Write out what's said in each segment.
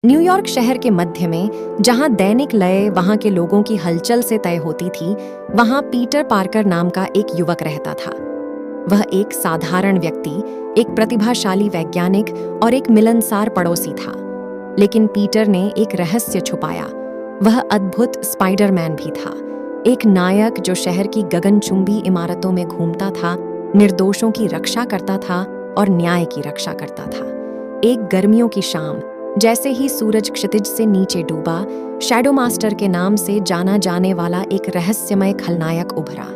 New York शहर के मध्य में, जहां दैनिक लय वहां के लोगों की हलचल से तय होती थी, वहां पीटर पार्कर नाम का एक युवक रहता था। वह एक साधारण व्यक्ति, एक प्रतिभाशाली वैज्ञानिक और एक मिलनसार पड़ोसी था। लेकिन पीटर ने एक रहस्य छुपाया। वह अद्भुत स्पाइडरमैन भी था, एक नायक जो शहर की गगनचुंबी इमारतों में घूमता था, निर्दोषों की रक्षा करता था और न्याय की रक्षा करता था। एक गर्मियों की शाम, जैसे ही सूरज क्षितिज से नीचे डूबा, शैडो मास्टर के नाम से जाना जाने वाला एक रहस्यमय खलनायक उभरा।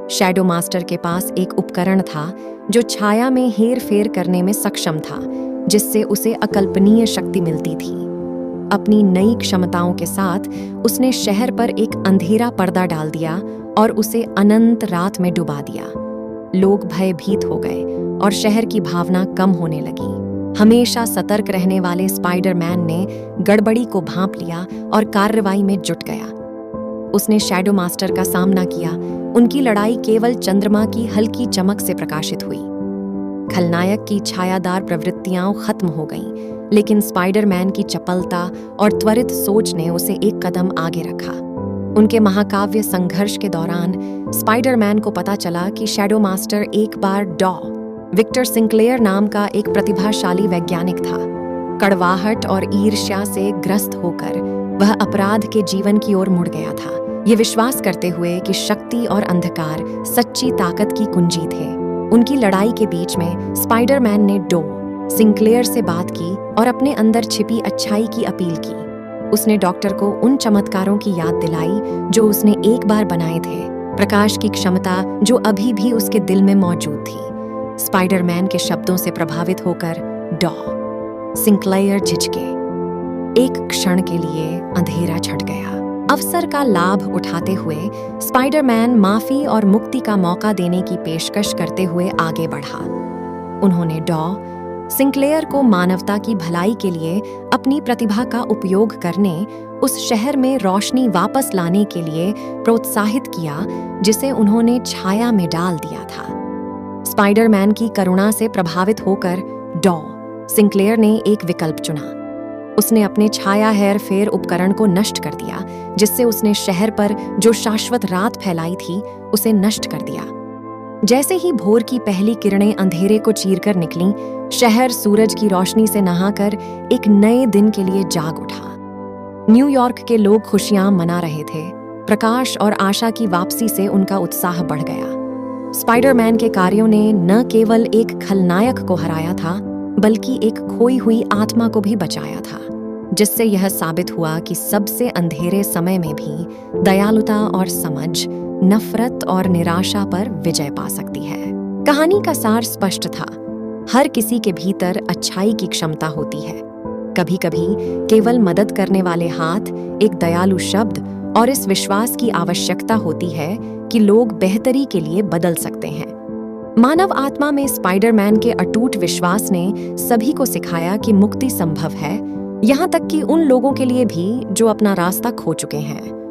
शैडो मास्टर के पास एक उपकरण था जो छाया में हेर फेर करने में सक्षम था, जिससे उसे अकल्पनीय शक्ति मिलती थी। अपनी नई क्षमताओं के साथ उसने शहर पर एक अंधेरा पर्दा डाल दिया और उसे अनंत रात में डुबा दिया। लोग भयभीत हो गए और शहर की भावना कम होने लगी। हमेशा सतर्क रहने वाले स्पाइडरमैन ने गड़बड़ी को भांप लिया और कार्रवाई में जुट गया। उसने शैडो मास्टर का सामना किया। उनकी लड़ाई केवल चंद्रमा की हल्की चमक से प्रकाशित हुई। खलनायक की छायादार प्रवृत्तियां खत्म हो गईं, लेकिन स्पाइडरमैन की चपलता और त्वरित सोच ने उसे एक कदम आगे रखा। उनके महाकाव्य संघर्ष के दौरान स्पाइडरमैन को पता चला कि शैडो मास्टर एक बार विक्टर सिंक्लेयर नाम का एक प्रतिभाशाली वैज्ञानिक था। कड़वाहट और ईर्ष्या से ग्रस्त होकर वह अपराध के जीवन की ओर मुड़ गया था, ये विश्वास करते हुए कि शक्ति और अंधकार सच्ची ताकत की कुंजी थे। उनकी लड़ाई के बीच में स्पाइडरमैन ने सिंक्लेयर से बात की और अपने अंदर छिपी अच्छाई की अपील की। उसने डॉक्टर को उन चमत्कारों की याद दिलाई जो उसने एक बार बनाए थे, प्रकाश की क्षमता जो अभी भी उसके दिल में मौजूद थी। स्पाइडरमैन के शब्दों से प्रभावित होकर सिंक्लेयर झिझके। एक क्षण के लिए अंधेरा छट गया। अवसर का लाभ उठाते हुए स्पाइडरमैन माफी और मुक्ति का मौका देने की पेशकश करते हुए आगे बढ़ा। उन्होंने सिंक्लेयर को मानवता की भलाई के लिए अपनी प्रतिभा का उपयोग करने, उस शहर में रोशनी वापस लाने के लिए प्रोत्साहित किया जिसे उन्होंने छाया में डाल दिया था। स्पाइडरमैन की करुणा से प्रभावित होकर सिंक्लेयर ने एक विकल्प चुना। उसने अपने छाया हेर फेर उपकरण को नष्ट कर दिया, जिससे उसने शहर पर जो शाश्वत रात फैलाई थी उसे नष्ट कर दिया। जैसे ही भोर की पहली किरणें अंधेरे को चीरकर निकलीं, शहर सूरज की रोशनी से नहाकर एक नए दिन के लिए जाग उठा। न्यूयॉर्क के लोग खुशियां मना रहे थे। प्रकाश और आशा की वापसी से उनका उत्साह बढ़ गया। स्पाइडरमैन के कार्यों ने न केवल एक खलनायक को हराया था, बल्कि एक खोई हुई आत्मा को भी बचाया था, जिससे यह साबित हुआ कि सबसे अंधेरे समय में भी दयालुता और समझ नफरत और निराशा पर विजय पा सकती है। कहानी का सार स्पष्ट था। हर किसी के भीतर अच्छाई की क्षमता होती है। कभी-कभी केवल मदद करने वाले हाथ, एक दयालु शब्द और इस विश्वास की आवश्यकता होती है कि लोग बेहतरी के लिए बदल सकते हैं। मानव आत्मा में स्पाइडरमैन के अटूट विश्वास ने सभी को सिखाया कि मुक्ति संभव है, यहाँ तक कि उन लोगों के लिए भी जो अपना रास्ता खो चुके हैं।